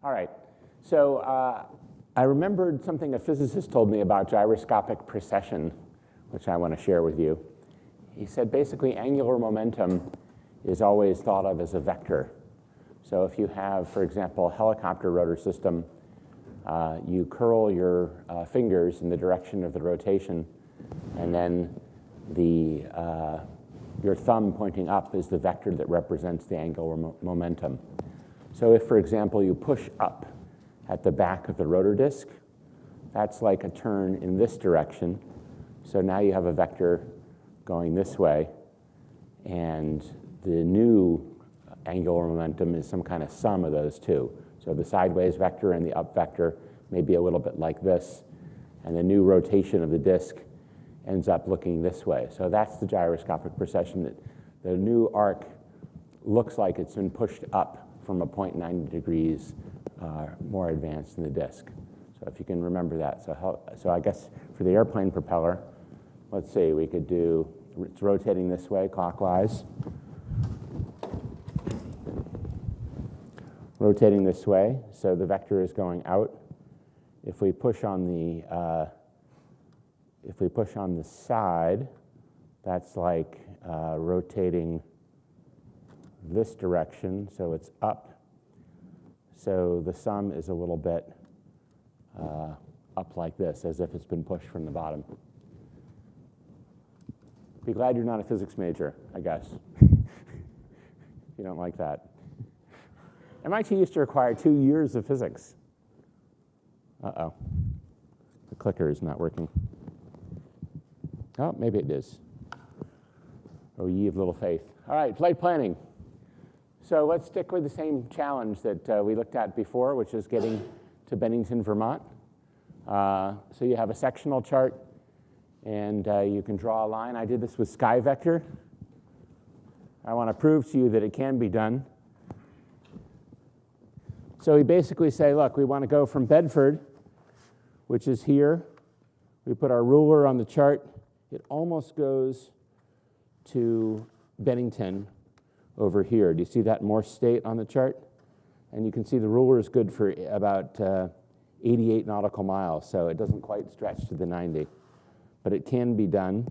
All right. So I remembered something a physicist told me about gyroscopic precession, which I want to share with you. He said basically angular momentum is always thought of as a vector. So if you have, for example, a helicopter rotor system, you curl your fingers in the direction of the rotation, and then your thumb pointing up is the vector that represents the angular momentum. So if, for example, you push up at the back of the rotor disc, that's like a turn in this direction. So now you have a vector going this way, and the new angular momentum is some kind of sum of those two. So the sideways vector and the up vector may be a little bit like this, and the new rotation of the disc ends up looking this way. So that's the gyroscopic precession. That the new arc looks like it's been pushed up from a point 90 degrees more advanced in the disc. So if you can remember that. So I guess for the airplane propeller, let's see, we could do, it's rotating this way clockwise. Rotating this way, so the vector is going out. If we push on the side, that's like rotating this direction, so it's up. So the sum is a little bit up like this, as if it's been pushed from the bottom. Be glad you're not a physics major, I guess. You don't like that. MIT used to require 2 years of physics. Uh-oh. The clicker is not working. Oh, maybe it is. Oh, ye of little faith. All right, flight planning. So let's stick with the same challenge that we looked at before, which is getting to Bennington, Vermont. So you have a sectional chart, and you can draw a line. I did this with SkyVector. I want to prove to you that it can be done. So we basically say, look, we want to go from Bedford, which is here. We put our ruler on the chart. It almost goes to Bennington over here. Do you see that Morse state on the chart? And you can see the ruler is good for about 88 nautical miles, so it doesn't quite stretch to the 90. But it can be done.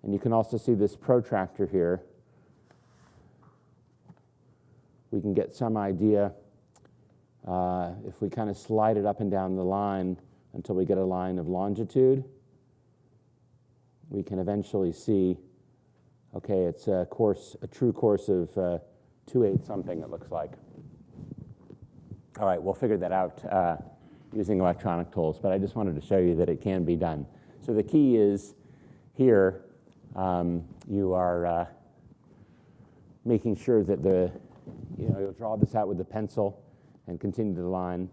And you can also see this protractor here. We can get some idea if we kind of slide it up and down the line until we get a line of longitude. We can eventually see, okay, it's a true course of 2/8 something, it looks like. All right, we'll figure that out using electronic tools, but I just wanted to show you that it can be done. So the key is here, you are making sure that you'll draw this out with the pencil and continue the line.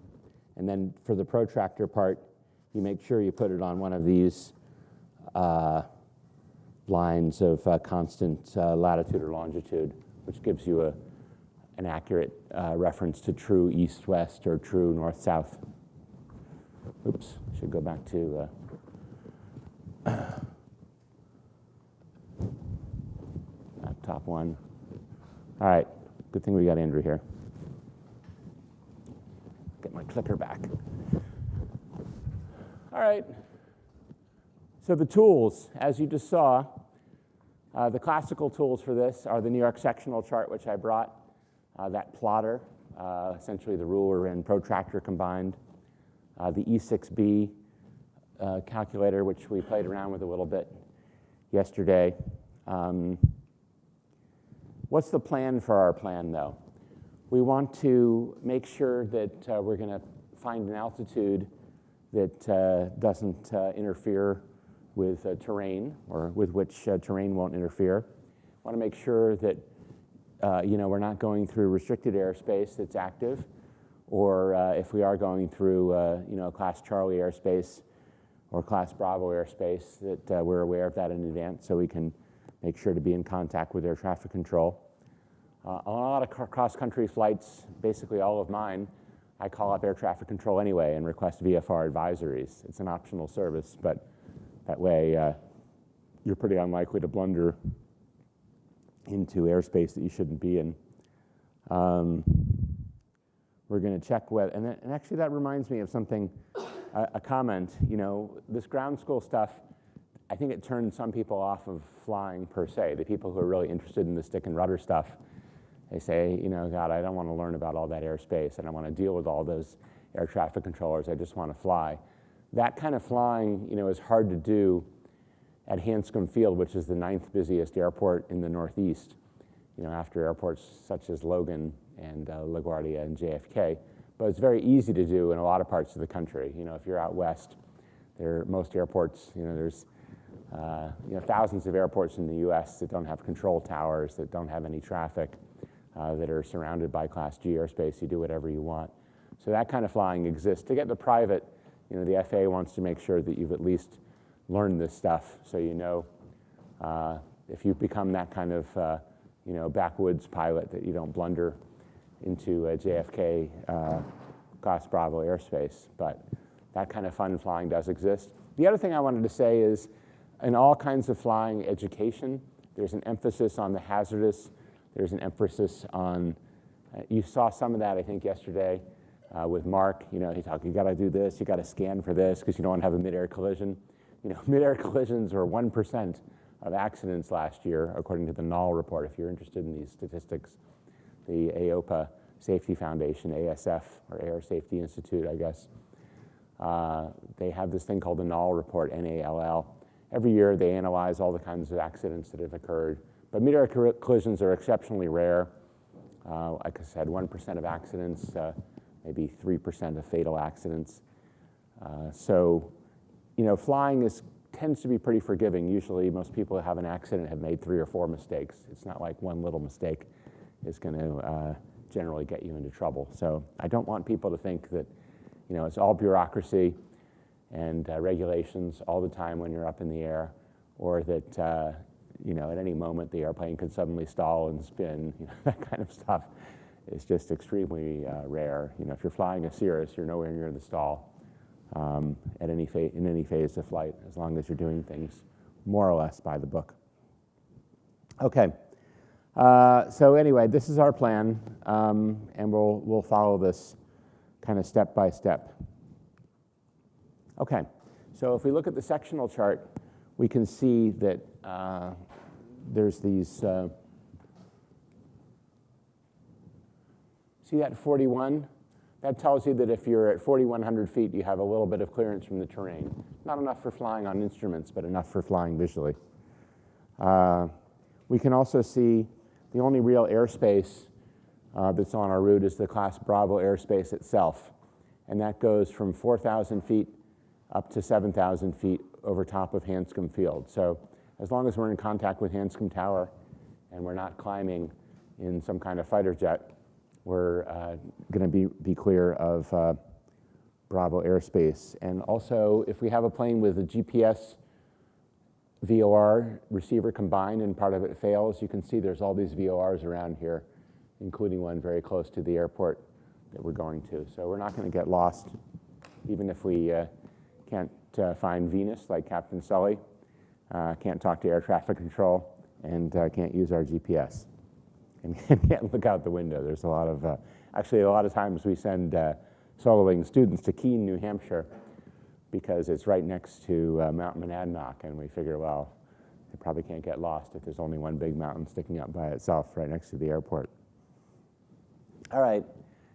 And then for the protractor part, you make sure you put it on one of these lines of constant latitude or longitude, which gives you an accurate reference to true east-west or true north-south. Oops, I should go back to top one. All right, good thing we got Andrew here. Get my clicker back. All right. So the tools, as you just saw, the classical tools for this are the New York sectional chart, which I brought, that plotter, essentially the ruler and protractor combined, the E6B calculator, which we played around with a little bit yesterday. What's the plan for our plan, though? We want to make sure that we're going to find an altitude that doesn't interfere with terrain, or with which terrain won't interfere. We want to make sure that we're not going through restricted airspace that's active, or if we are going through Class Charlie airspace or Class Bravo airspace, that we're aware of that in advance, so we can make sure to be in contact with air traffic control. On a lot of cross-country flights, basically all of mine, I call up air traffic control anyway and request VFR advisories. It's an optional service, but that way you're pretty unlikely to blunder into airspace that you shouldn't be in. we're going to check whether, and actually that reminds me of something, a comment. You know, this ground school stuff, I think it turned some people off of flying per se. The people who are really interested in the stick and rudder stuff, they say, you know, God, I don't want to learn about all that airspace. I don't want to deal with all those air traffic controllers. I just want to fly. That kind of flying, you know, is hard to do at Hanscom Field, which is the 9th busiest airport in the Northeast, you know, after airports such as Logan and LaGuardia and JFK. But it's very easy to do in a lot of parts of the country. You know, if you're out west, most airports, you know, there's you know, thousands of airports in the U.S. that don't have control towers, that don't have any traffic, that are surrounded by Class G airspace. You do whatever you want. So that kind of flying exists. To get the private, you know, the FAA wants to make sure that you've at least learned this stuff, so you know if you become that kind of you know, backwoods pilot, that you don't blunder into a JFK Class Bravo airspace. But that kind of fun flying does exist. The other thing I wanted to say is, in all kinds of flying education, there's an emphasis on the hazardous. There's an emphasis on, you saw some of that, I think, yesterday with Mark. You know, he talked, you got to do this, you got to scan for this, because you don't want to have a mid-air collision. You know, mid-air collisions were 1% of accidents last year, according to the NAL report. If you're interested in these statistics, the AOPA Safety Foundation, ASF, or Air Safety Institute, I guess, they have this thing called the NAL report, NALL. Every year they analyze all the kinds of accidents that have occurred. But mid-air collisions are exceptionally rare. Like I said, 1% of accidents, maybe 3% of fatal accidents. So, you know, flying tends to be pretty forgiving. Usually most people who have an accident have made 3 or 4 mistakes. It's not like one little mistake is going to generally get you into trouble. So I don't want people to think that, you know, it's all bureaucracy and regulations all the time when you're up in the air, or that, you know, at any moment the airplane could suddenly stall and spin. You know, that kind of stuff is just extremely rare. You know, if you're flying a Cirrus, you're nowhere near the stall in any phase of flight, as long as you're doing things more or less by the book. Okay. So anyway, this is our plan, and we'll follow this kind of step by step. Okay, so if we look at the sectional chart, we can see that there's these, see that 41? That tells you that if you're at 4,100 feet, you have a little bit of clearance from the terrain. Not enough for flying on instruments, but enough for flying visually. We can also see the only real airspace that's on our route is the Class Bravo airspace itself. And that goes from 4,000 feet up to 7,000 feet over top of Hanscom Field. So as long as we're in contact with Hanscom Tower and we're not climbing in some kind of fighter jet, we're going to be clear of Bravo airspace. And also, if we have a plane with a GPS VOR receiver combined and part of it fails, you can see there's all these VORs around here, including one very close to the airport that we're going to. So we're not going to get lost, even if we can't find Venus like Captain Sully, can't talk to air traffic control, and can't use our GPS. And can't look out the window. There's a lot of, actually a lot of times we send soloing students to Keene, New Hampshire, because it's right next to Mount Monadnock, and we figure, well, they probably can't get lost if there's only one big mountain sticking up by itself right next to the airport. All right,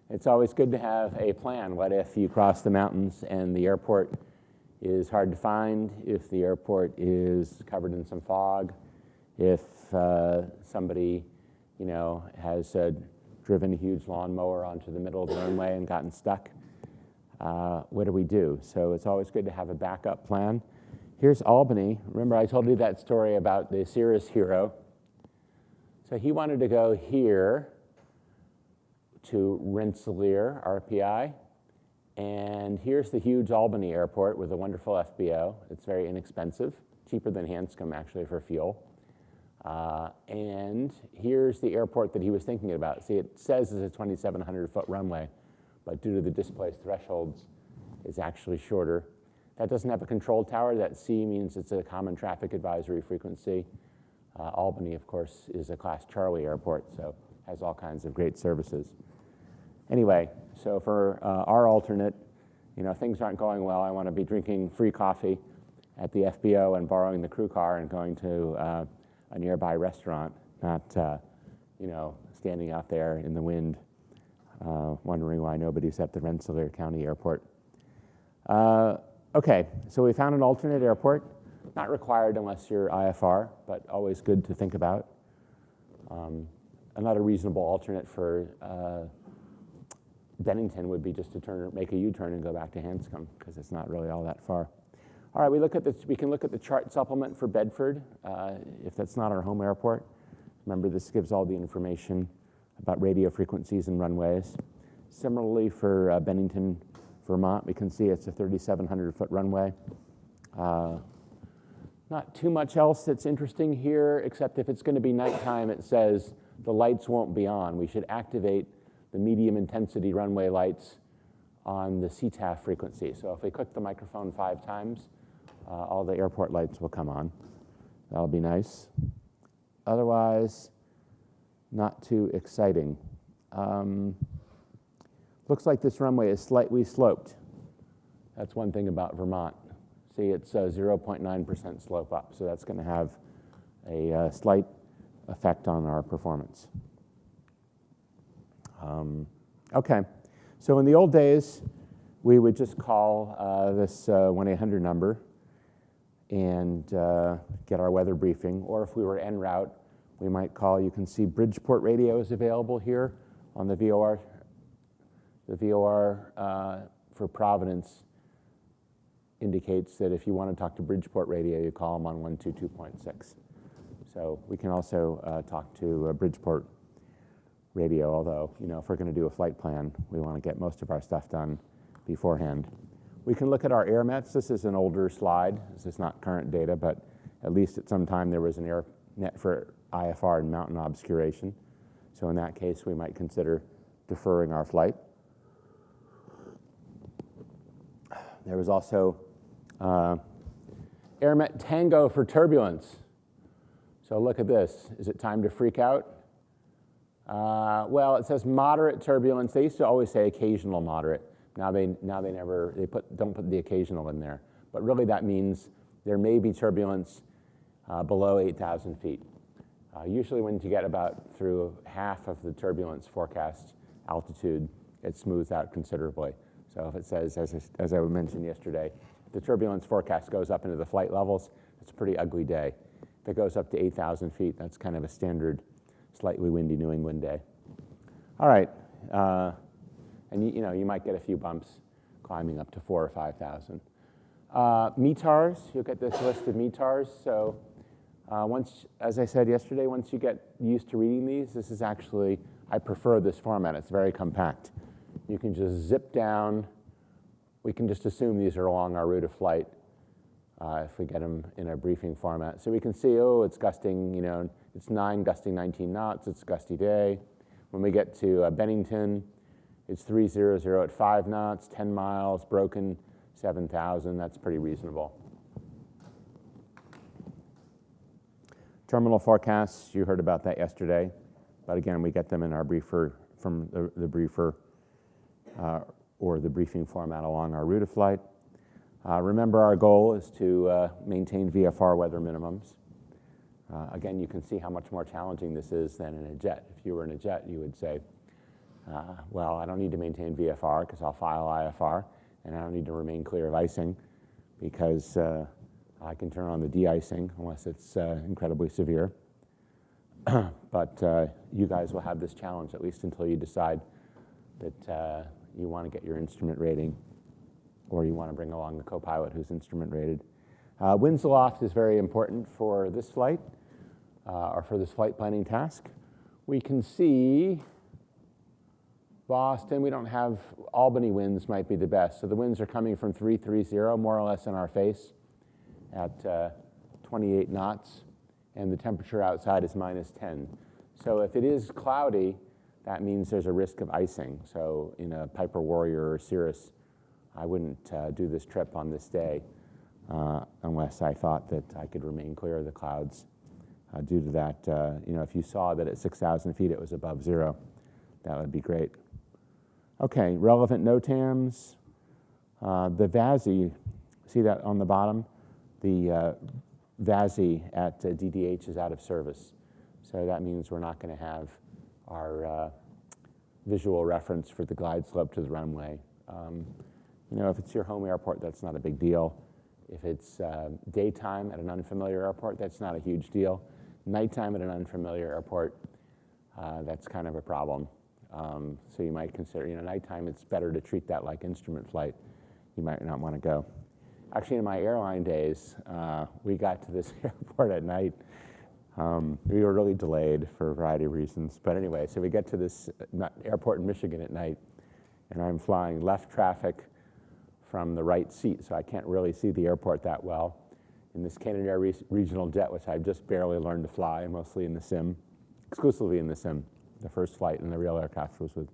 it's always good to have a plan. What if you cross the mountains and the airport is hard to find, if the airport is covered in some fog, if somebody, you know, has driven a huge lawnmower onto the middle of the runway and gotten stuck? What do we do? So it's always good to have a backup plan. Here's Albany. Remember I told you that story about the Cirrus hero. So he wanted to go here to Rensselaer, RPI. And here's the huge Albany airport with a wonderful FBO. It's very inexpensive, cheaper than Hanscom actually for fuel. And here's the airport that he was thinking about. See, it says it's a 2,700-foot runway, but due to the displaced thresholds, it's actually shorter. That doesn't have a control tower. That C means it's a common traffic advisory frequency. Albany, of course, is a Class Charlie airport, so has all kinds of great services. Anyway, so for our alternate, things aren't going well. I want to be drinking free coffee at the FBO and borrowing the crew car and going to a nearby restaurant, not standing out there in the wind, wondering why nobody's at the Rensselaer County Airport. Okay, so we found an alternate airport. Not required unless you're IFR, but always good to think about. Another reasonable alternate for Bennington would be just to make a U-turn and go back to Hanscom, because it's not really all that far. All right, we can look at the chart supplement for Bedford, if that's not our home airport. Remember, this gives all the information about radio frequencies and runways. Similarly, for Bennington, Vermont, we can see it's a 3,700-foot runway. Not too much else that's interesting here, except if it's going to be nighttime, it says the lights won't be on. We should activate the medium intensity runway lights on the CTAF frequency. So if we click the microphone 5 times, all the airport lights will come on. That'll be nice. Otherwise, not too exciting. Looks like this runway is slightly sloped. That's one thing about Vermont. See, it's 0.9% slope up, so that's going to have a slight effect on our performance. Okay, so in the old days, we would just call this 1-800 number and get our weather briefing, or if we were en route, we might call. You can see Bridgeport radio is available here on the VOR. The VOR for Providence indicates that if you want to talk to Bridgeport radio, you call them on 122.6. So we can also talk to Bridgeport radio, although, if we're going to do a flight plan, we want to get most of our stuff done beforehand. We can look at our AirMets. This is an older slide. This is not current data, but at least at some time there was an AirNet for IFR and mountain obscuration. So in that case, we might consider deferring our flight. There was also AirMet Tango for turbulence. So look at this. Is it time to freak out? Well, it says moderate turbulence. They used to always say occasional moderate. Now they don't put the occasional in there. But really that means there may be turbulence below 8,000 feet. Usually when you get about through half of the turbulence forecast altitude, it smooths out considerably. So if it says, as I mentioned yesterday, if the turbulence forecast goes up into the flight levels, it's a pretty ugly day. If it goes up to 8,000 feet, that's kind of a standard slightly windy New England day. All right, and you might get a few bumps climbing up to 4,000 or 5,000. METARs, you'll get this list of METARs. So as I said yesterday, once you get used to reading these, this is actually, I prefer this format. It's very compact. You can just zip down. We can just assume these are along our route of flight if we get them in a briefing format. So we can see, it's gusting, it's 9, gusting 19 knots. It's a gusty day. When we get to Bennington, it's 300 at 5 knots, 10 miles, broken 7,000. That's pretty reasonable. Terminal forecasts, you heard about that yesterday. But again, we get them in our briefer from the briefer or the briefing format along our route of flight. Remember, our goal is to maintain VFR weather minimums. Again, you can see how much more challenging this is than in a jet. If you were in a jet, you would say, well, I don't need to maintain VFR because I'll file IFR, and I don't need to remain clear of icing because I can turn on the de-icing unless it's incredibly severe. But you guys will have this challenge at least until you decide that you want to get your instrument rating or you want to bring along the co-pilot who's instrument rated. Winds aloft is very important for this flight or for this flight planning task. We can see Boston. We don't have Albany winds might be the best. So the winds are coming from 330 more or less in our face at 28 knots. And the temperature outside is -10. So if it is cloudy, that means there's a risk of icing. So in a Piper Warrior or Cirrus, I wouldn't do this trip on this day unless I thought that I could remain clear of the clouds. Due to that, if you saw that at 6,000 feet it was above zero, that would be great. Okay, relevant NOTAMs. The VASI, see that on the bottom? The VASI at DDH is out of service. So that means we're not going to have our visual reference for the glide slope to the runway. You know, if it's your home airport, that's not a big deal. If it's daytime at an unfamiliar airport, that's not a huge deal. Nighttime at an unfamiliar airport, that's kind of a problem. So you might consider, you know, nighttime, it's better to treat that like instrument flight. You might not want to go. Actually, in my airline days, we got to this airport at night. We were really delayed for a variety of reasons. But anyway, so we get to this airport in Michigan at night, and I'm flying left traffic from the right seat, so I can't really see the airport that well. In this Canadair regional jet, which I've just barely learned to fly, mostly in the sim, exclusively in the sim. The first flight in the real aircraft was with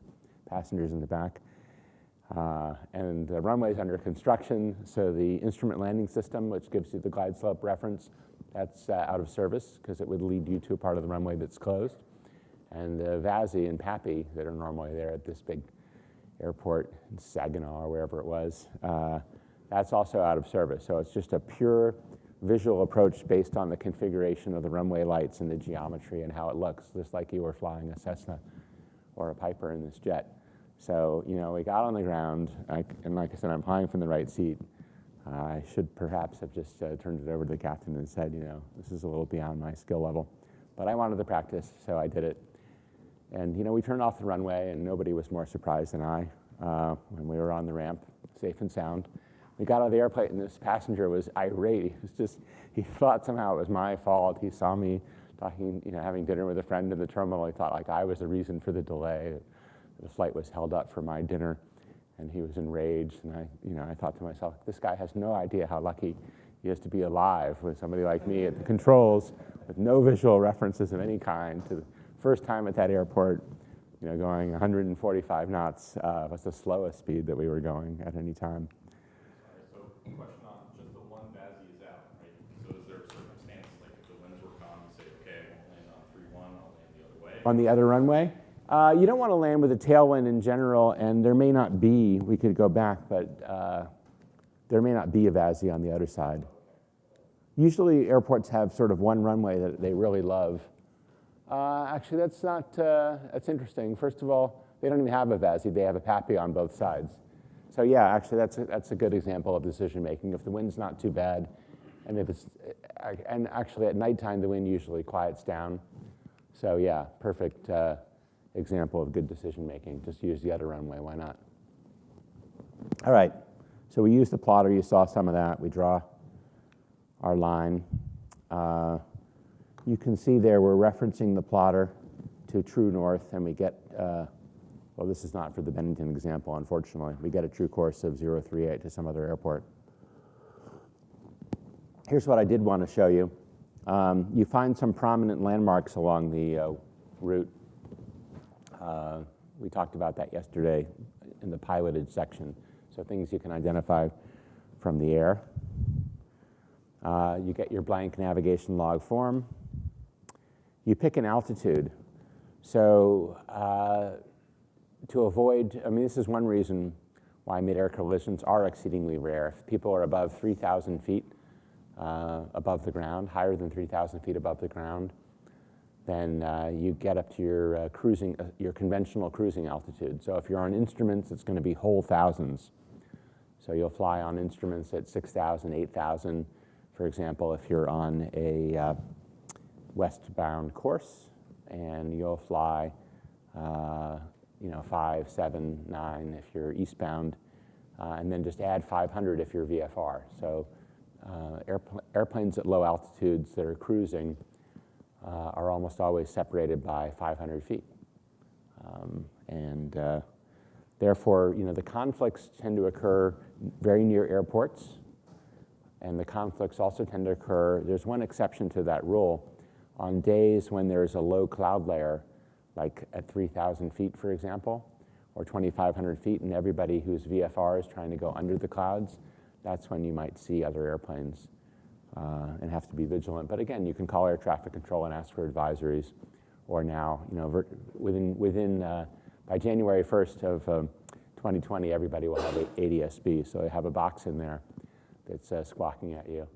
passengers in the back. And the runway's under construction, so the instrument landing system, which gives you the glide slope reference, that's out of service because it would lead you to a part of the runway that's closed. And the VASI and PAPI that are normally there at this big airport in Saginaw or wherever it was, that's also out of service. So it's just a pure visual approach based on the configuration of the runway lights and the geometry and how it looks, just like you were flying a Cessna or a Piper in this jet. So, you know, we got on the ground, and like I said, I'm flying from the right seat. I should perhaps have just turned it over to the captain and said, you know, this is a little beyond my skill level. But I wanted to practice, so I did it. And, you know, we turned off the runway, and nobody was more surprised than I when we were on the ramp, safe and sound. We got out of the airplane, and this passenger was irate. He was just, he thought somehow it was my fault. He saw me talking, you know, having dinner with a friend in the terminal. He thought like I was the reason for the delay. The flight was held up for my dinner, and he was enraged. And I thought to myself, this guy has no idea how lucky he is to be alive with somebody like me at the controls with no visual references of any kind. To the first time at that airport, you know, going 145 knots was the slowest speed that we were going at any time. So, question on just the one VASI is out, right? So is there a circumstance like if the winds were calm, you say, okay, I won't land on 3-1, I'll land the other way? On the other runway? You don't want to land with a tailwind in general, and there may not be, we could go back, but there may not be a VASI on the other side. Usually airports have sort of one runway that they really love. Actually, that's not, that's interesting. First of all, they don't even have a VASI, they have a PAPI on both sides. So yeah, actually that's a good example of decision making. If the wind's not too bad, and if it's, and actually at nighttime the wind usually quiets down. So yeah, perfect example of good decision making. Just use the other runway, why not? All right, so we use the plotter, you saw some of that. We draw our line. You can see there we're referencing the plotter to true north, and we get, well, this is not for the Bennington example, unfortunately. We get a true course of 038 to some other airport. Here's what I did want to show you. You find some prominent landmarks along the route. We talked about that yesterday in the piloted section. So things you can identify from the air. You get your blank navigation log form. You pick an altitude. So to avoid, I mean, this is one reason why mid-air collisions are exceedingly rare. If people are above 3,000 feet above the ground, higher than 3,000 feet above the ground, then you get up to your cruising, your conventional cruising altitude. So if you're on instruments, it's going to be whole thousands. So you'll fly on instruments at 6,000, 8,000, for example, if you're on a westbound course, and you'll fly, you know, 5, 7, 9 if you're eastbound, and then just add 500 if you're VFR. So airplanes at low altitudes that are cruising are almost always separated by 500 feet. Therefore, you know, the conflicts tend to occur very near airports, and the conflicts also tend to occur, there's one exception to that rule, on days when there's a low cloud layer, like at 3,000 feet, for example, or 2,500 feet, and everybody who's VFR is trying to go under the clouds, that's when you might see other airplanes and have to be vigilant. But again, you can call air traffic control and ask for advisories, or now, you know, by January 1st of 2020, everybody will have ADS-B, so I have a box in there that's squawking at you.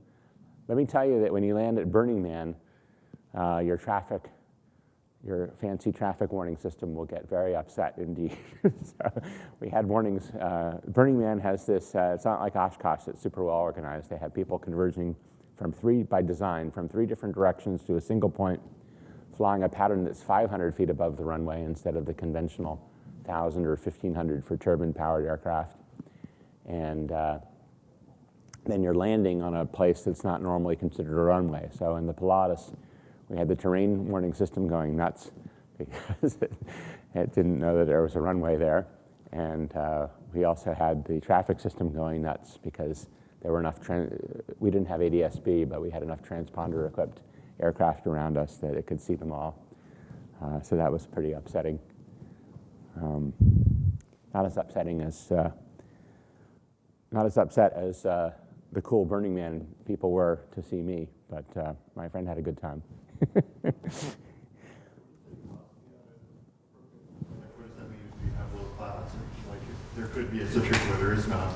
Let me tell you that when you land at Burning Man, your fancy traffic warning system will get very upset indeed. So we had warnings. Burning Man has this, it's not like Oshkosh, it's super well organized. They have people converging by design, from 3 different directions to a single point, flying a pattern that's 500 feet above the runway instead of the conventional 1,000 or 1,500 for turbine-powered aircraft. And then you're landing on a place that's not normally considered a runway. So in the Pilatus, we had the terrain warning system going nuts because it didn't know that there was a runway there. And we also had the traffic system going nuts because there were enough, we didn't have ADS-B, but we had enough transponder-equipped aircraft around us that it could see them all. So that was pretty upsetting. Not as upset as the cool Burning Man people were to see me, but my friend had a good time. What does that mean if you have low clouds? Like, there could be a situation where there is not.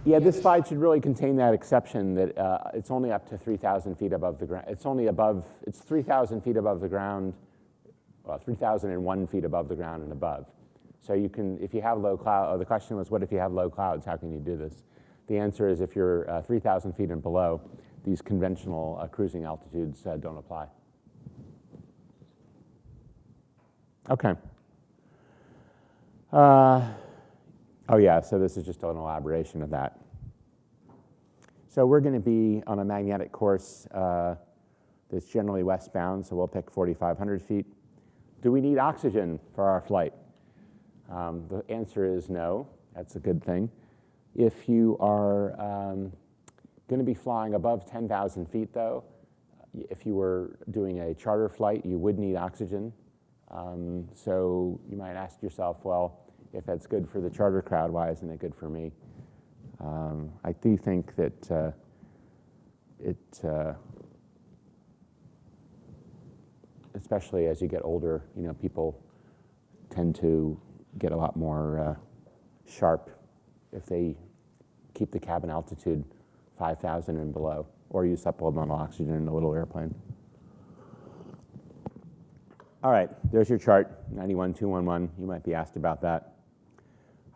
Yeah, this slide should really contain that exception that it's only up to 3,000 feet above the ground. It's 3,000 feet above the ground, well, 3,001 feet above the ground and above. So you can, if you have low cloud, the question was, what if you have low clouds? How can you do this? The answer is if you're 3,000 feet and below, these conventional cruising altitudes don't apply. Okay. Oh yeah, so this is just an elaboration of that. So we're going to be on a magnetic course that's generally westbound, so we'll pick 4,500 feet. Do we need oxygen for our flight? The answer is no. That's a good thing. If you are going to be flying above 10,000 feet, though, if you were doing a charter flight, you would need oxygen. So you might ask yourself, well, if that's good for the charter crowd, why isn't it good for me? I do think that especially as you get older, people tend to get a lot more sharp if they keep the cabin altitude 5,000 and below, or use supplemental oxygen in a little airplane. All right, there's your chart, 91,211. You might be asked about that.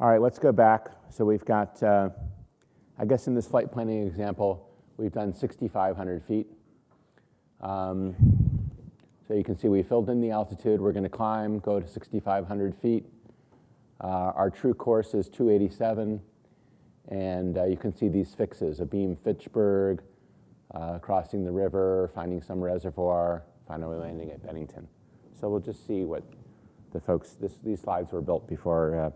All right, let's go back. So we've got, I guess in this flight planning example, we've done 6,500 feet. So you can see we filled in the altitude. We're going to climb, go to 6,500 feet. Our true course is 287. And you can see these fixes, Abeam Fitchburg, crossing the river, finding some reservoir, finally landing at Bennington. So we'll just see what the folks, these slides were built before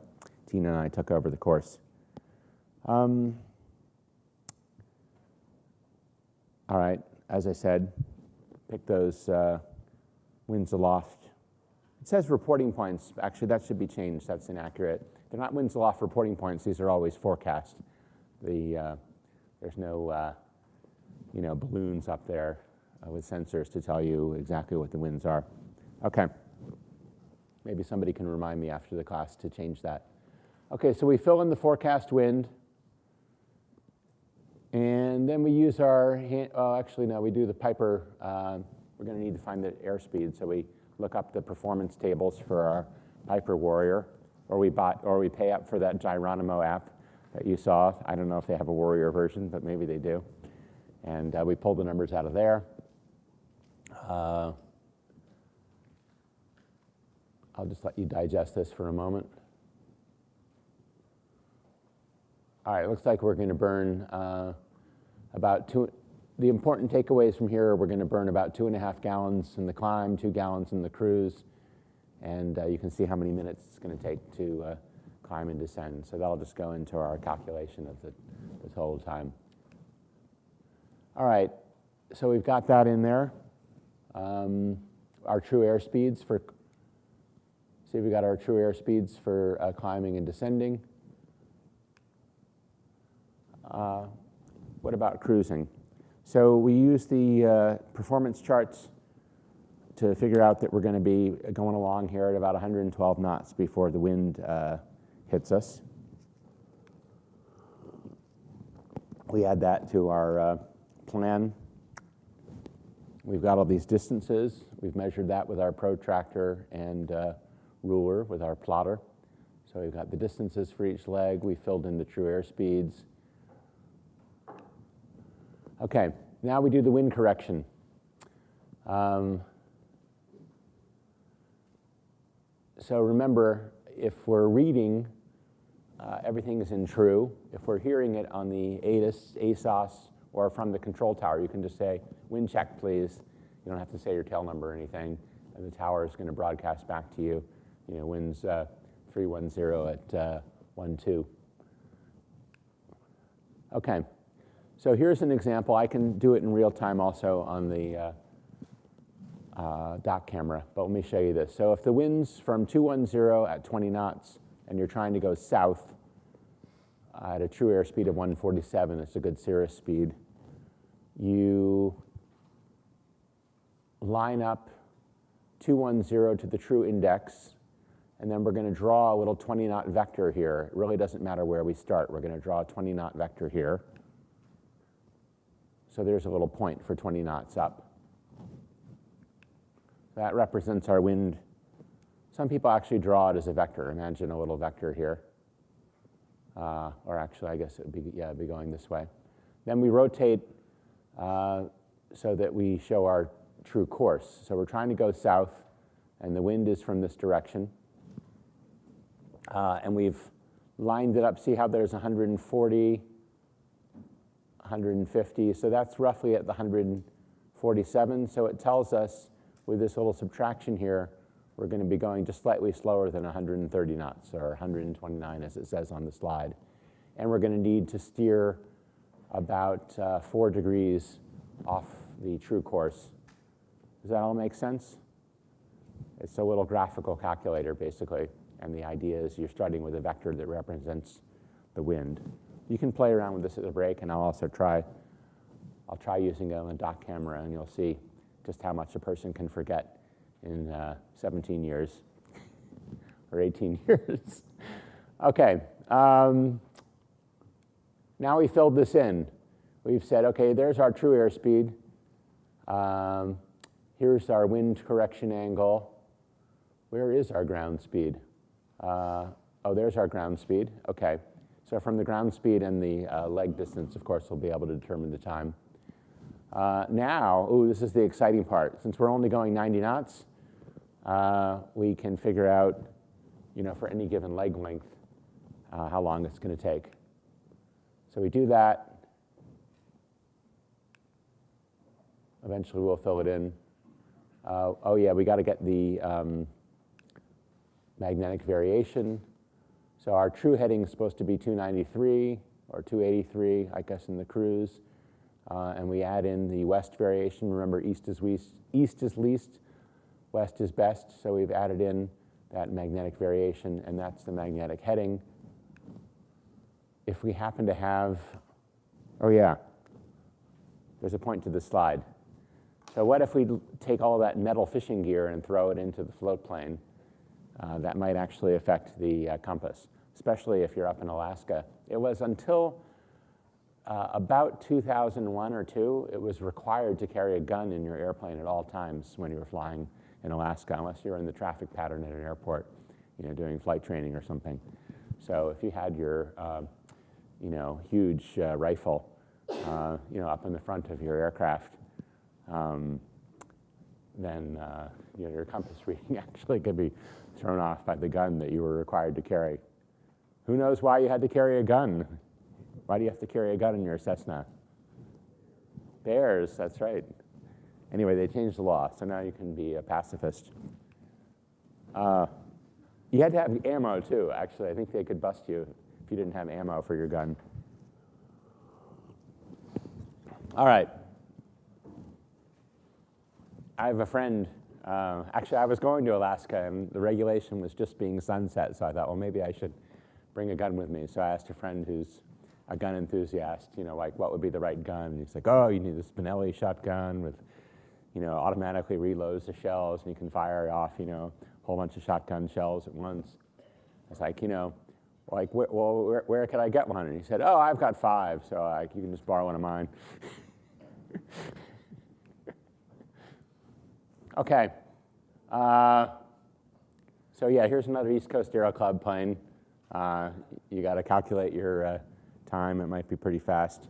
Tina and I took over the course. All right, as I said, pick those winds aloft. It says reporting points. Actually, that should be changed. That's inaccurate. They're not winds aloft reporting points. These are always forecast. There's no balloons up there with sensors to tell you exactly what the winds are. Okay. Maybe somebody can remind me after the class to change that. Okay, so we fill in the forecast wind. And then we use our, we do the Piper. We're going to need to find the airspeed, so we look up the performance tables for our Piper Warrior, or we pay up for that Geronimo app that you saw. I don't know if they have a Warrior version, but maybe they do. And we pull the numbers out of there. I'll just let you digest this for a moment. All right, it looks like we're going to burn the important takeaways from here, we're going to burn about 2.5 gallons in the climb, 2 gallons in the cruise, and you can see how many minutes it's going to take to climb and descend. So that'll just go into our calculation of the total time. All right, so we've got that in there. Our true airspeeds for, see, we got our true airspeeds for climbing and descending. What about cruising? So we use the performance charts to figure out that we're going to be going along here at about 112 knots before the wind hits us. we add that to our plan. We've got all these distances. We've measured that with our protractor and ruler with our plotter. So we've got the distances for each leg. We filled in the true air speeds. Okay, now we do the wind correction. So remember, if we're reading, everything is in true. If we're hearing it on the ASOS or from the control tower, you can just say, wind check, please. You don't have to say your tail number or anything. And the tower is going to broadcast back to you, winds 310 at 12. Okay, so here's an example. I can do it in real time also on the dock camera, but let me show you this. So if the wind's from 210 at 20 knots and you're trying to go south at a true airspeed of 147, it's a good cirrus speed, you line up 210 to the true index, and then we're going to draw a little 20-knot vector here. It really doesn't matter where we start. We're going to draw a 20-knot vector here. So there's a little point for 20 knots up. That represents our wind. Some people actually draw it as a vector. Imagine a little vector here. Or actually, I guess it would be, it'd be going this way. Then we rotate so that we show our true course. So we're trying to go south, and the wind is from this direction. And we've lined it up. See how there's 140, 150. So that's roughly at the 147. So it tells us with this little subtraction here, we're going to be going just slightly slower than 130 knots, or 129 as it says on the slide. And we're going to need to steer about 4 degrees off the true course. Does that all make sense? It's a little graphical calculator, basically. And the idea is you're starting with a vector that represents the wind. You can play around with this at the break, and I'll try using it on a dock camera, and you'll see just how much a person can forget in 17 years or 18 years. Okay, now we filled this in. We've said, okay, there's our true airspeed. Here's our wind correction angle. Where is our ground speed? Oh, there's our ground speed. Okay, so from the ground speed and the leg distance, of course, we'll be able to determine the time. Now, this is the exciting part. Since we're only going 90 knots, we can figure out, for any given leg length, how long it's going to take. So we do that. Eventually, we'll fill it in. Oh yeah, we got to get the magnetic variation. So our true heading is supposed to be 293 or 283, I guess, in the cruise. And we add in the west variation. Remember, east is least, west is best. So we've added in that magnetic variation, and that's the magnetic heading. If we happen to have, oh yeah, there's a point to the slide. So what if we take all of that metal fishing gear and throw it into the float plane? That might actually affect the compass, especially if you're up in Alaska. It was until about 2001 or 2, it was required to carry a gun in your airplane at all times when you were flying in Alaska, unless you were in the traffic pattern at an airport, doing flight training or something. So if you had your, huge rifle, up in the front of your aircraft, then your compass reading actually could be thrown off by the gun that you were required to carry. Who knows why you had to carry a gun? Why do you have to carry a gun in your Cessna? Bears, that's right. Anyway, they changed the law, so now you can be a pacifist. You had to have ammo, too, actually. I think they could bust you if you didn't have ammo for your gun. All right. I have a friend. Actually, I was going to Alaska, and the regulation was just being sunset, so I thought, well, maybe I should bring a gun with me. So I asked a friend who's a gun enthusiast, like what would be the right gun? And he's like, oh, you need a Spinelli shotgun with, automatically reloads the shells, and you can fire off, a whole bunch of shotgun shells at once. I was like, we're like, well, where can I get one? And he said, oh, I've got 5, so you can just borrow one of mine. Okay. So yeah, here's another East Coast Aero Club plane. You got to calculate your time. It might be pretty fast.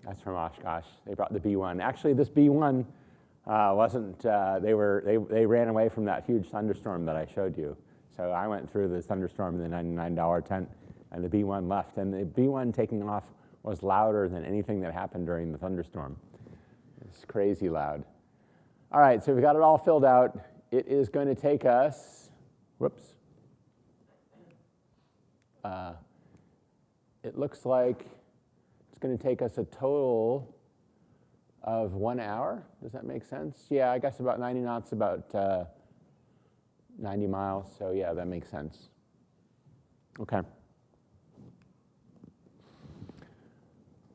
That's from Oshkosh. They brought the B-1. Actually, this B-1 wasn't. They ran away from that huge thunderstorm that I showed you. So I went through the thunderstorm in the $99 tent, and the B-1 left. And the B-1 taking off was louder than anything that happened during the thunderstorm. It's crazy loud. All right, so we've got it all filled out. It is going to take us, whoops. It looks like it's going to take us a total of 1 hour. Does that make sense? Yeah, I guess about 90 knots, about 90 miles. So yeah, that makes sense. Okay.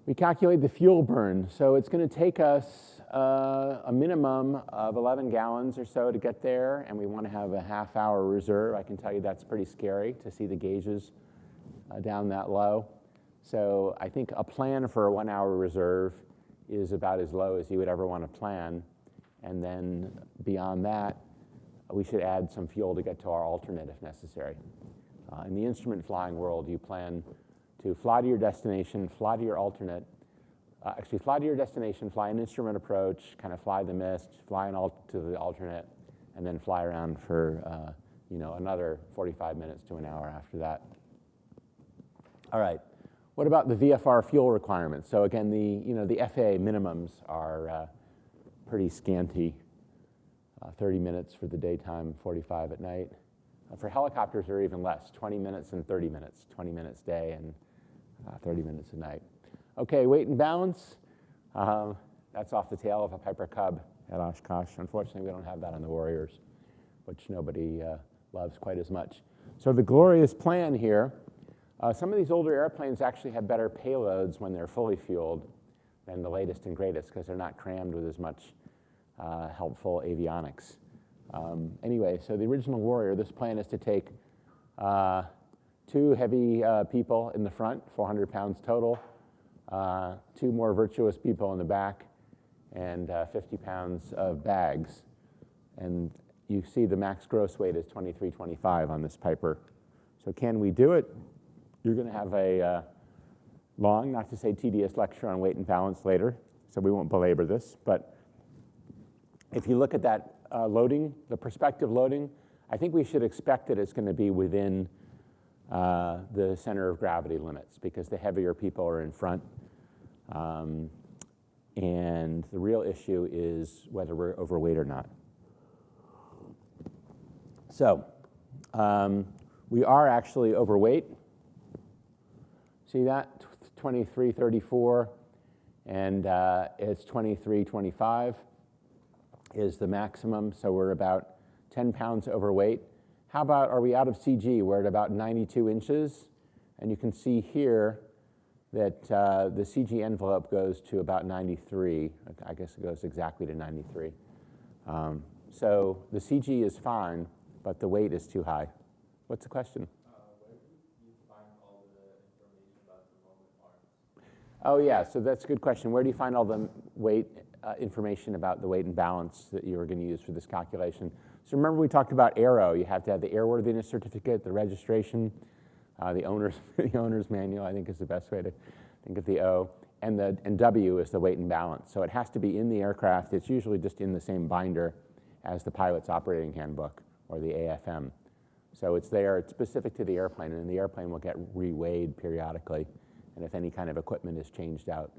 We calculate the fuel burn. So it's going to take us a minimum of 11 gallons or so to get there, and we want to have a half-hour reserve. I can tell you that's pretty scary to see the gauges down that low. So I think a plan for a 1 hour reserve is about as low as you would ever want to plan. And then beyond that, we should add some fuel to get to our alternate if necessary. In the instrument flying world, you plan to fly to your destination, fly to your alternate, actually fly to your destination, fly an instrument approach, kind of fly the mist, fly to the alternate, and then fly around for another 45 minutes to an hour after that. All right, what about the VFR fuel requirements? So again, the FAA minimums are pretty scanty. 30 minutes for the daytime, 45 at night. For helicopters, they're even less, 20 minutes and 30 minutes, 20 minutes day and 30 minutes a night. Okay, weight and balance. That's off the tail of a Piper Cub at Oshkosh. Unfortunately, we don't have that on the Warriors, which nobody loves quite as much. So the glorious plan here, some of these older airplanes actually have better payloads when they're fully fueled than the latest and greatest because they're not crammed with as much helpful avionics. Anyway, so the original Warrior, this plan is to take 2 heavy people in the front, 400 pounds total, 2 more virtuous people in the back, and 50 pounds of bags. And you see the max gross weight is 2325 on this Piper. So can we do it? You're going to have a long, not to say tedious, lecture on weight and balance later, so we won't belabor this. But if you look at that loading, the perspective loading, I think we should expect that it's going to be within the center of gravity limits because the heavier people are in front. And the real issue is whether we're overweight or not. So we are actually overweight. See that? 2334, and it's 2325 is the maximum, so we're about 10 pounds overweight. How about, are we out of CG? We're at about 92 inches, and you can see here that the CG envelope goes to about 93. I guess it goes exactly to 93. So the CG is fine, but the weight is too high. What's the question? Where do you find all the information about the moment arms? Oh yeah, so that's a good question. Where do you find all the weight information about the weight and balance that you were going to use for this calculation? So remember we talked about aero. You have to have the airworthiness certificate, the registration, the owner's manual, I think is the best way to think of the O, and W is the weight and balance. So it has to be in the aircraft. It's usually just in the same binder as the pilot's operating handbook or the AFM. So it's there, it's specific to the airplane, and the airplane will get reweighed periodically. And if any kind of equipment is changed out,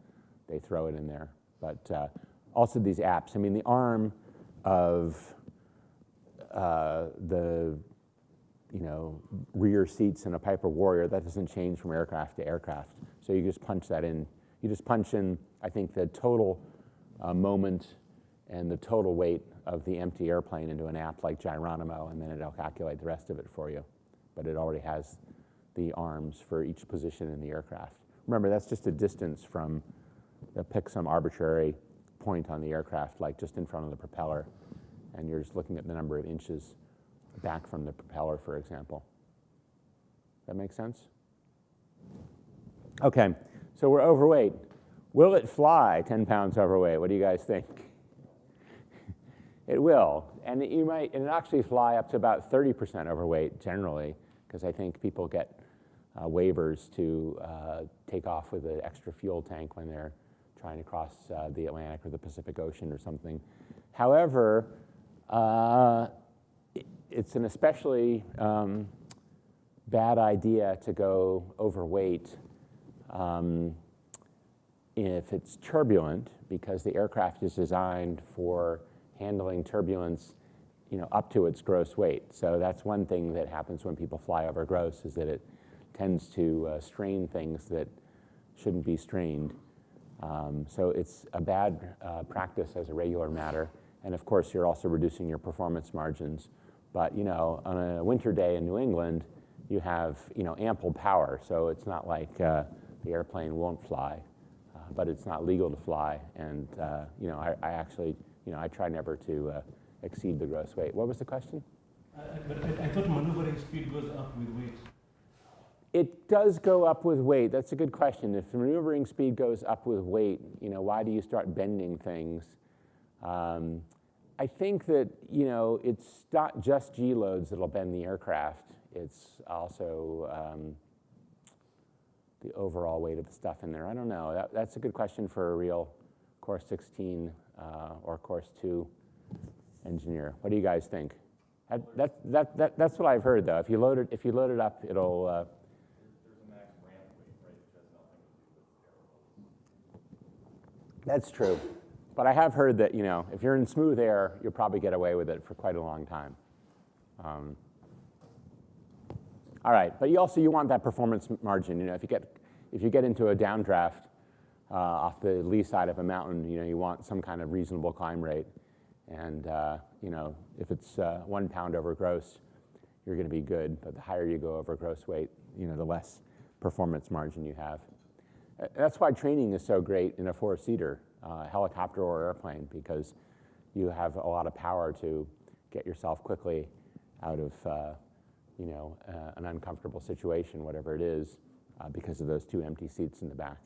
they throw it in there. But also these apps. I mean, the arm of the rear seats in a Piper Warrior, that doesn't change from aircraft to aircraft. So you just punch that in. You just punch in, I think, the total moment and the total weight of the empty airplane into an app like Gyroscopic, and then it'll calculate the rest of it for you. But it already has the arms for each position in the aircraft. Remember, that's just a distance from, pick some arbitrary point on the aircraft, like just in front of the propeller, and you're just looking at the number of inches back from the propeller, for example. That make sense? Okay, so we're overweight. Will it fly 10 pounds overweight? What do you guys think? It will, and it actually fly up to about 30% overweight generally, because I think people get waivers to take off with an extra fuel tank when they're trying to cross the Atlantic or the Pacific Ocean or something. However, it's an especially bad idea to go overweight if it's turbulent, because the aircraft is designed for handling turbulence, up to its gross weight. So that's one thing that happens when people fly over gross, is that it tends to strain things that shouldn't be strained. So it's a bad practice as a regular matter. And of course, you're also reducing your performance margins. But on a winter day in New England, you have ample power. So it's not like the airplane won't fly, but it's not legal to fly. And I actually, I try never to exceed the gross weight. What was the question? But I thought maneuvering speed goes up with weight. It does go up with weight. That's a good question. If the maneuvering speed goes up with weight, why do you start bending things? I think that, it's not just G loads that'll bend the aircraft. It's also the overall weight of the stuff in there. I don't know. That's a good question for a real Course 16 or Course 2 engineer. What do you guys think? That's what I've heard, though. If you load it up, it'll. There's a max ramp weight, right, which has nothing to do with air. That's true. But I have heard that, if you're in smooth air, you'll probably get away with it for quite a long time. All right, but you want that performance margin. If you get into a downdraft off the lee side of a mountain, you want some kind of reasonable climb rate. And if it's 1 pound over gross, you're going to be good. But the higher you go over gross weight, the less performance margin you have. That's why training is so great in a 4-seater helicopter or airplane, because you have a lot of power to get yourself quickly out of an uncomfortable situation, whatever it is, because of those 2 empty seats in the back.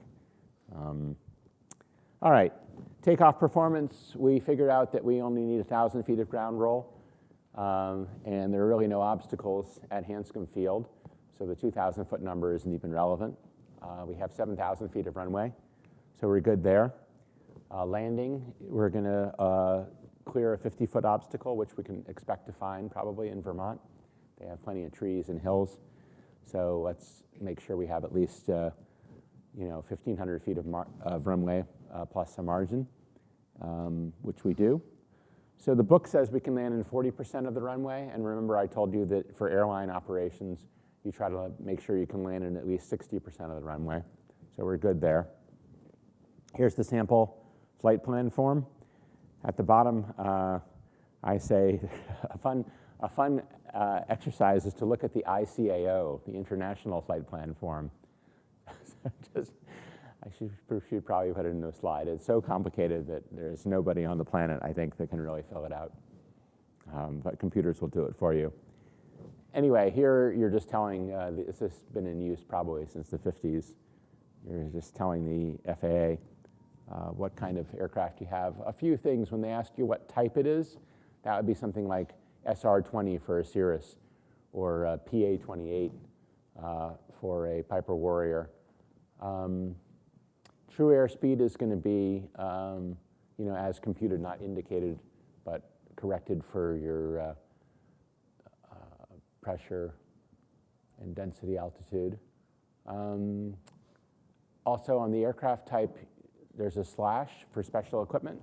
All right, takeoff performance. We figured out that we only need 1,000 feet of ground roll, and there are really no obstacles at Hanscom Field, so the 2,000-foot number isn't even relevant. We have 7,000 feet of runway, so we're good there. Landing, we're going to clear a 50-foot obstacle, which we can expect to find probably in Vermont. They have plenty of trees and hills, so let's make sure we have at least 1,500 feet of runway plus a margin, which we do. So the book says we can land in 40% of the runway, and remember I told you that for airline operations, you try to make sure you can land in at least 60% of the runway. So we're good there. Here's the sample flight plan form. At the bottom, I say a fun exercise is to look at the ICAO, the International Flight Plan Form. I should probably put it in the slide. It's so complicated that there's nobody on the planet, I think, that can really fill it out. But computers will do it for you. Anyway, here you're just telling, this has been in use probably since the 50s. You're just telling the FAA what kind of aircraft you have. A few things, when they ask you what type it is, that would be something like SR-20 for a Cirrus, or PA-28 for a Piper Warrior. True airspeed is going to be, as computed, not indicated, but corrected for your pressure and density altitude. Also on the aircraft type, there's a slash for special equipment.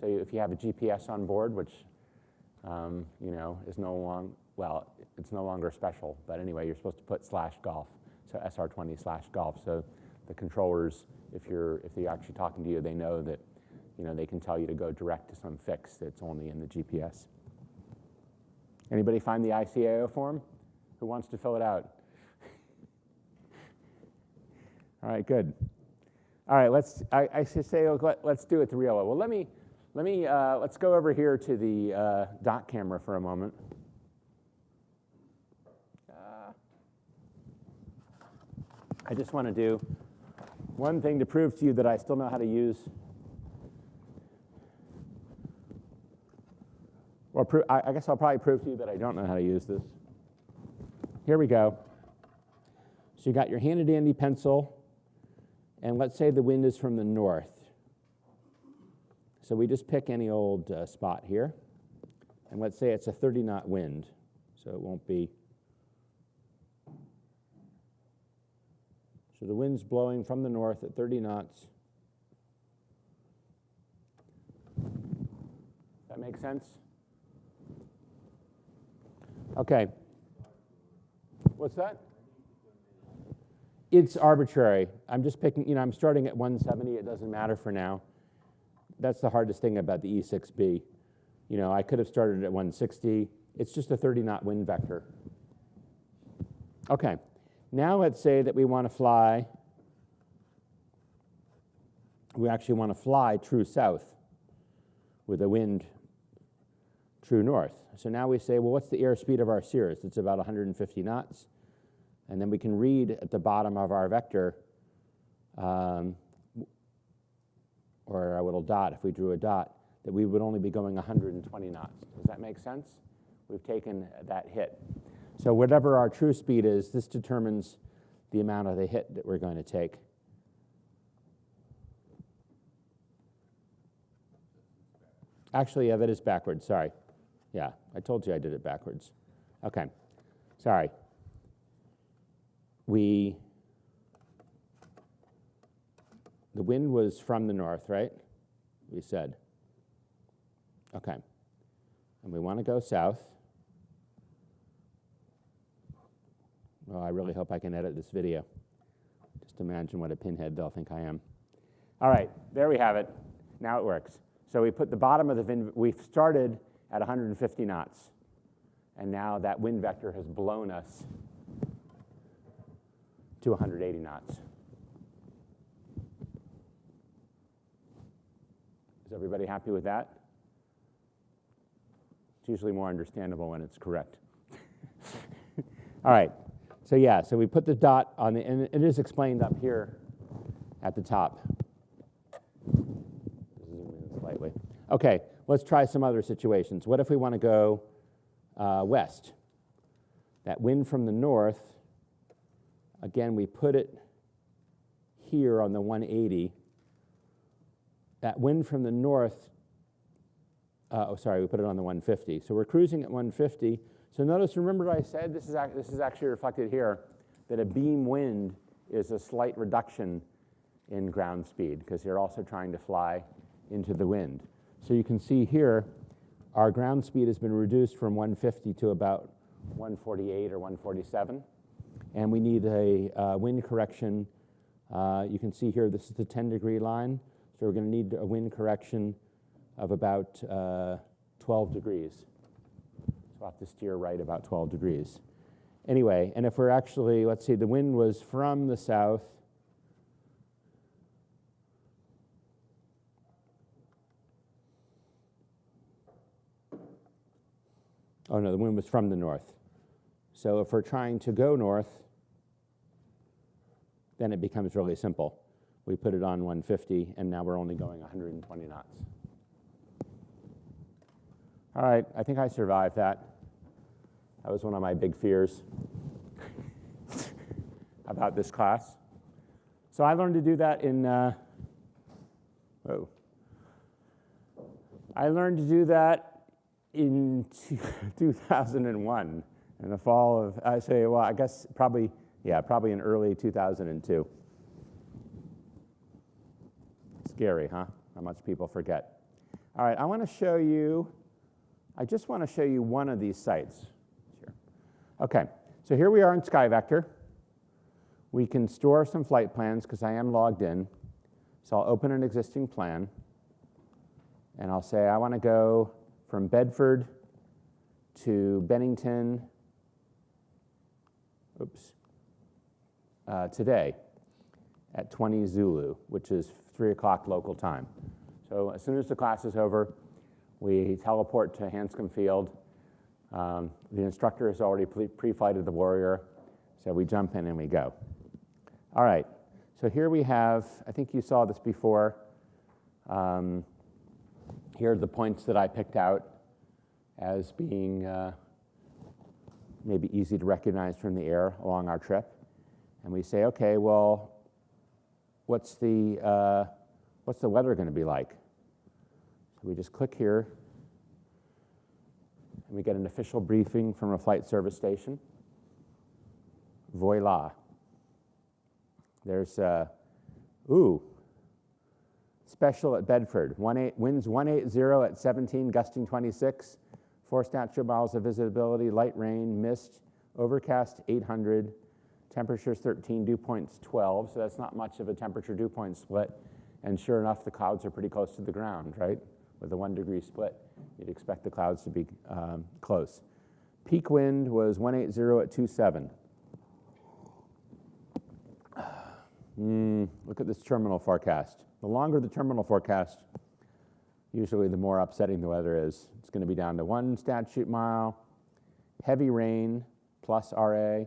So if you have a GPS on board, which is it's no longer special, but anyway, you're supposed to put /golf, so SR-20 /golf. So the controllers, if they're actually talking to you, they know that they can tell you to go direct to some fix that's only in the GPS. Anybody find the ICAO form? Who wants to fill it out? All right, good. All right, I should say, let's do it the real way. Well, let's go over here to the dot camera for a moment. I just want to do one thing to prove to you that I still know how to use, or I guess I'll probably prove to you that I don't know how to use this. Here we go. So you got your handy dandy pencil, and let's say the wind is from the north. So we just pick any old spot here, and let's say it's a 30-knot wind, so it won't be. So the wind's blowing from the north at 30 knots. Does that make sense? Okay. What's that? It's arbitrary. I'm just picking, I'm starting at 170. It doesn't matter for now. That's the hardest thing about the E6B. I could have started at 160. It's just a 30-knot wind vector. Okay. Now let's say that we want to fly, we actually want to fly true south with a wind true north. So now we say, well, what's the airspeed of our cirrus? It's about 150 knots. And then we can read at the bottom of our vector, or our little dot, if we drew a dot, that we would only be going 120 knots. Does that make sense? We've taken that hit. So whatever our true speed is, this determines the amount of the hit that we're going to take. Actually, yeah, that is backwards, sorry. Yeah, I told you I did it backwards. Okay, sorry. The wind was from the north, right? We said. Okay, and we want to go south. Well, I really hope I can edit this video. Just imagine what a pinhead they'll think I am. All right, there we have it. Now it works. So we put the bottom of the wind, we started at 150 knots. And now that wind vector has blown us to 180 knots. Is everybody happy with that? It's usually more understandable when it's correct. All right. So yeah, so we put the dot on the, and it is explained up here at the top. Zoom in slightly. Okay, let's try some other situations. What if we want to go west? That wind from the north, again, we put it here on the 180. That wind from the north, we put it on the 150. So we're cruising at 150. So notice, remember what I said? This is actually reflected here, that a beam wind is a slight reduction in ground speed because you're also trying to fly into the wind. So you can see here, our ground speed has been reduced from 150 to about 148 or 147. And we need a wind correction. You can see here, this is the 10-degree line. So we're going to need a wind correction of about 12 degrees. So I'll have to steer right about 12 degrees. Anyway, and if we're actually, let's see, the wind was from the south. Oh no, the wind was from the north. So if we're trying to go north, then it becomes really simple. We put it on 150, and now we're only going 120 knots. All right, I think I survived that. That was one of my big fears about this class. So I learned to do that in, I learned to do that in 2001, in the fall of, I guess probably in early 2002. Scary, huh? How much people forget. All right, I just want to show you one of these sites. Sure. Okay, so here we are in SkyVector. We can store some flight plans because I am logged in. So I'll open an existing plan, and I'll say I want to go from Bedford to Bennington, today at 20 Zulu, which is 3 o'clock local time. So as soon as the class is over, we teleport to Hanscom Field. The instructor has already pre-flighted the Warrior, so we jump in and we go. All right, so here we have, I think you saw this before. Here are the points that I picked out as being maybe easy to recognize from the air along our trip. And we say, okay, well, what's the weather going to be like? So we just click here, and we get an official briefing from a flight service station. Voila. There's, special at Bedford. Winds 180 at 17, gusting 26, 4 statute miles of visibility, light rain, mist, overcast 800, temperatures 13, dew points 12, so that's not much of a temperature dew point split. And sure enough, the clouds are pretty close to the ground, right? With a 1 degree split, you'd expect the clouds to be close. Peak wind was 180 at 27. Look at this terminal forecast. The longer the terminal forecast, usually the more upsetting the weather is. It's going to be down to 1 statute mile, heavy rain, plus RA,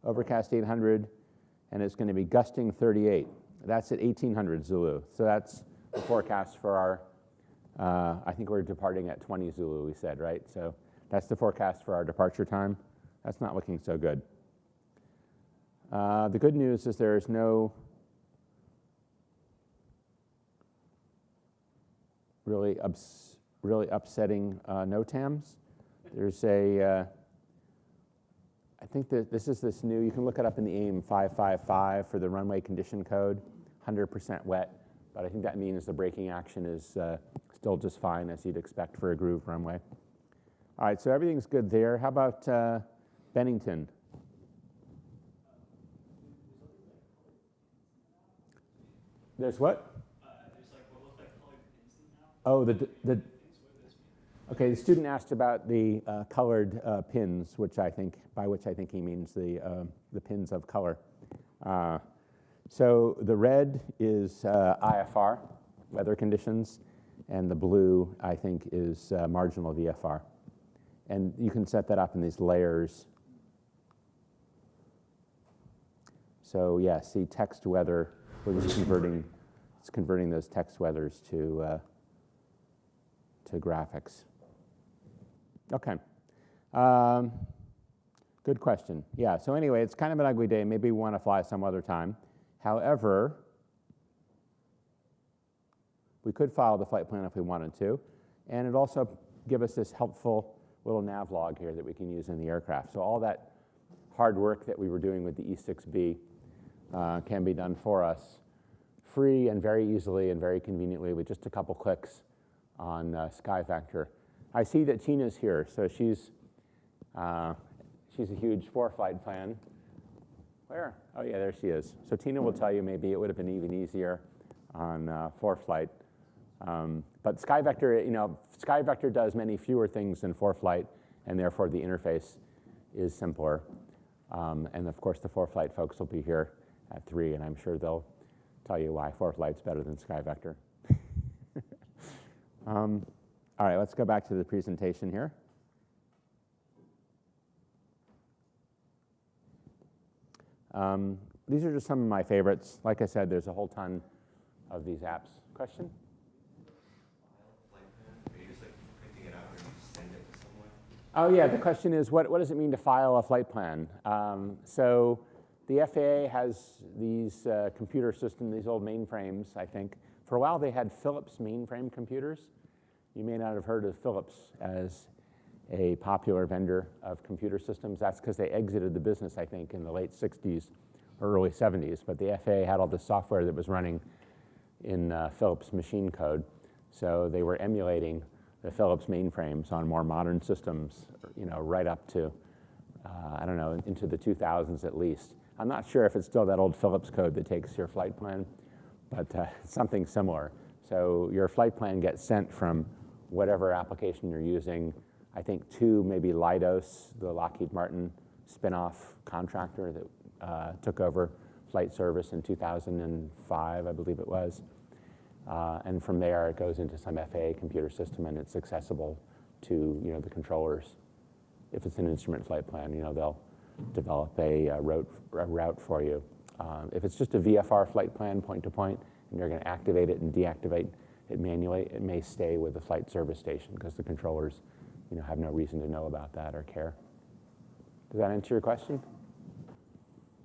overcast 800, and it's going to be gusting 38. That's at 1800 Zulu. So that's the forecast for our, I think we're departing at 20 Zulu, we said, right? So that's the forecast for our departure time. That's not looking so good. The good news is there is no really upsetting NOTAMs. There's a, I think that this is this new, you can look it up in the AIM 555 for the runway condition code, 100% wet, but I think that means the braking action is still just fine as you'd expect for a groove runway. All right, so everything's good there. How about Bennington? There's what? Oh, okay, the student asked about the colored pins, by which I think he means the pins of color. So the red is IFR, weather conditions, and the blue, I think, is marginal VFR. And you can set that up in these layers. So yeah, see text weather, we're just converting those text weathers to graphics. Okay. Good question. Yeah, so anyway, it's kind of an ugly day. Maybe we want to fly some other time. However, we could follow the flight plan if we wanted to. And it also give us this helpful little NavLog here that we can use in the aircraft. So all that hard work that we were doing with the E6B can be done for us free and very easily and very conveniently with just a couple clicks on SkyVector. I see that Tina's here, so she's a huge ForeFlight fan. Where? Oh yeah, there she is. So Tina will tell you maybe it would have been even easier on ForeFlight. But SkyVector, SkyVector does many fewer things than ForeFlight, and therefore the interface is simpler. And of course, the ForeFlight folks will be here at 3, and I'm sure they'll tell you why ForeFlight's better than SkyVector. All right, let's go back to the presentation here. These are just some of my favorites. Like I said, there's a whole ton of these apps. Question? Oh yeah, the question is, what does it mean to file a flight plan? So the FAA has these computer systems, these old mainframes, I think. For a while, they had Philips mainframe computers. You may not have heard of Philips as a popular vendor of computer systems. That's because they exited the business, I think, in the late 60s or early 70s. But the FAA had all the software that was running in Philips machine code. So they were emulating the Philips mainframes on more modern systems, right up to, I don't know, into the 2000s at least. I'm not sure if it's still that old Philips code that takes your flight plan, but something similar. So your flight plan gets sent from whatever application you're using, I think to maybe Leidos, the Lockheed Martin spin-off contractor that took over flight service in 2005, I believe it was. And from there, it goes into some FAA computer system, and it's accessible to the controllers. If it's an instrument flight plan, they'll develop a route for you. If it's just a VFR flight plan point to point, and you're going to activate it and deactivate it manually, it may stay with the flight service station because the controllers, have no reason to know about that or care. Does that answer your question?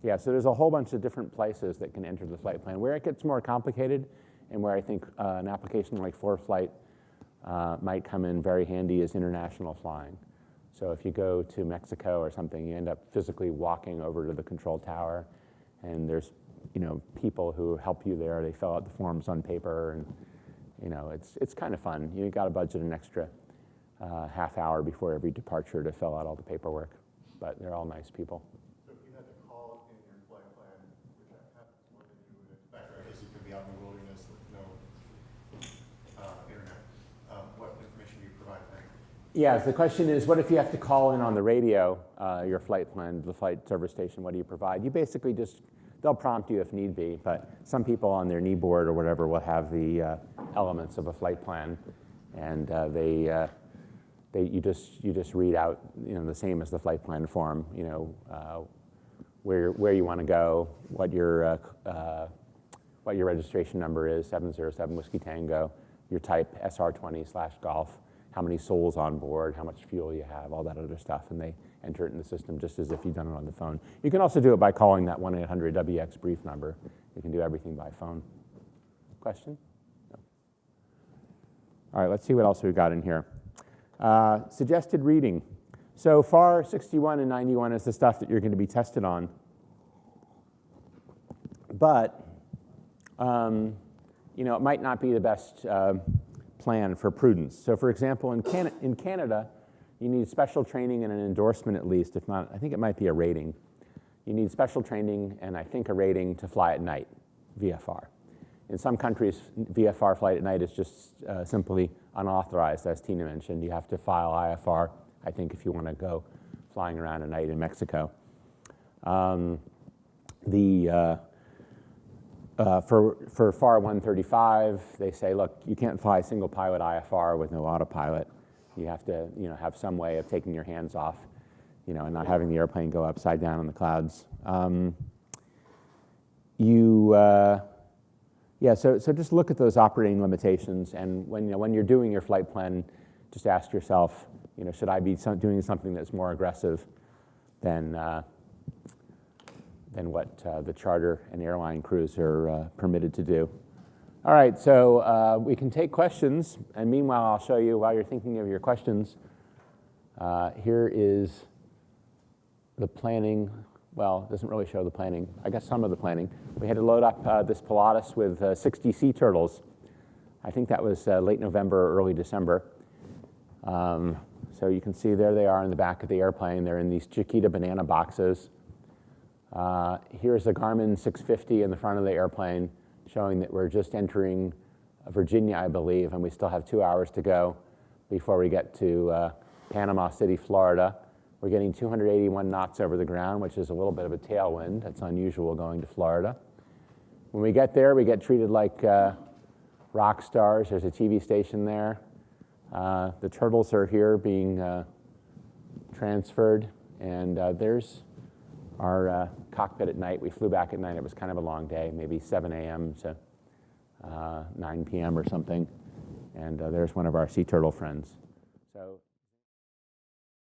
Yeah, so there's a whole bunch of different places that can enter the flight plan. Where it gets more complicated and where I think an application like ForeFlight might come in very handy is international flying. So if you go to Mexico or something, you end up physically walking over to the control tower, and there's people who help you there. They fill out the forms on paper, and it's kind of fun. You got to budget an extra half hour before every departure to fill out all the paperwork, but they're all nice people. So if you had to call in your flight plan, which happens more than you would expect, or I guess you could be out in the wilderness with no internet, what information do you provide then? Yeah, the question is, what if you have to call in on the radio, your flight plan, the flight service station, what do you provide? You basically they'll prompt you if need be, but some people on their knee board or whatever will have the elements of a flight plan, and you just read out the same as the flight plan form, where you want to go, what your registration number is, 707 Whiskey Tango, your type SR20/Golf, how many souls on board, how much fuel you have, all that other stuff, and they enter it in the system just as if you've done it on the phone. You can also do it by calling that 1-800-WX-BRIEF number. You can do everything by phone. Question? No. All right, let's see what else we've got in here. Suggested reading. So FAR 61 and 91 is the stuff that you're going to be tested on. But, it might not be the best plan for prudence. So for example, in Canada, you need special training and an endorsement at least, if not, I think it might be a rating. You need special training and I think a rating to fly at night, VFR. In some countries, VFR flight at night is just simply unauthorized, as Tina mentioned. You have to file IFR, I think, if you want to go flying around at night in Mexico. For FAR 135, they say, look, you can't fly single pilot IFR with no autopilot. You have to, have some way of taking your hands off, and not having the airplane go upside down in the clouds. So just look at those operating limitations, and when you're doing your flight plan, just ask yourself, should I be doing something that's more aggressive than what the charter and airline crews are permitted to do. All right, so we can take questions, and meanwhile, I'll show you, while you're thinking of your questions, here is the planning. Well, it doesn't really show the planning. I guess some of the planning. We had to load up this Pilatus with 60 sea turtles. I think that was late November or early December. So you can see there they are in the back of the airplane. They're in these Chiquita banana boxes. Here's the Garmin 650 in the front of the airplane, showing that we're just entering Virginia, I believe, and we still have 2 hours to go before we get to Panama City, Florida. We're getting 281 knots over the ground, which is a little bit of a tailwind. That's unusual going to Florida. When we get there, we get treated like rock stars. There's a TV station there. The turtles are here being transferred, and there's our cockpit at night. We flew back at night. It was kind of a long day, maybe 7 a.m. to 9 p.m. or something. And there's one of our sea turtle friends. So